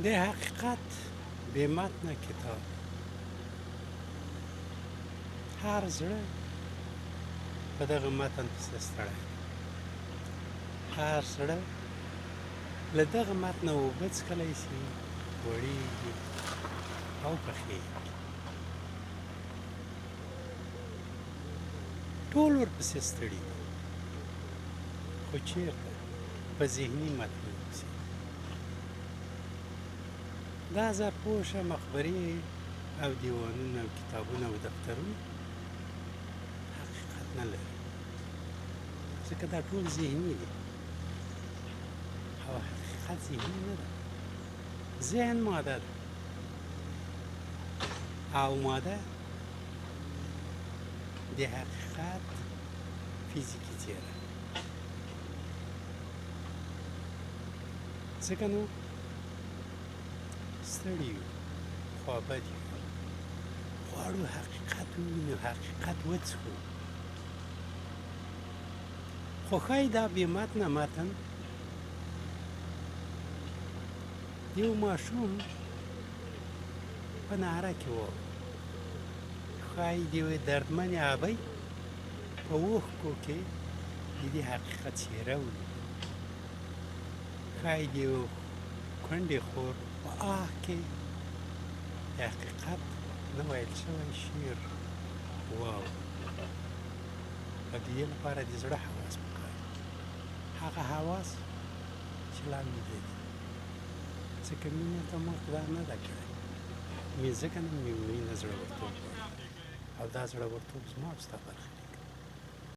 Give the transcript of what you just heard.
د حقیقت بې متنه کتاب. هر زړه په دغه متن پسې ستړی دی. هر زړه له دغه متنه اوبه څښلی شي، غوړېږي او پخېږي. ټول ورپسې ستړي دي، خو چېرته؟ په ذهني متنونو پسې. دا زرپوشه مقبرې او دیوانونه او کتابونه او دفترونه حقیقت نه لري، ځکه دا ټول ذهني دي او حقیقت ذهني نه ده. ذهن ماده ده او ماده د حقیقت فیزیکي څېره. ځکه نو ستړي یو، خوابد یو، غواړو حقیقت ووینو، حقیقت وڅښو. خو ښایي دا بې متنه متن د یو ماشوم په نعره کې و، ښایي د یوې دردمنې ابۍ په اوښکو کې د دې حقیقت څېره ولیدو، ښایي د یو کونډې خور په آه کې د حقیقت نه ویل شوی شعر واورو. او د دې لپاره د زړه حواس پکار دي، هغه حواس چې لا ویده دي، ځکه مینې ته ما خدای نه ده کړی، ځکه نه مې مینه زړورتوب غواړي او دا زړورتوب زما او ستا برخه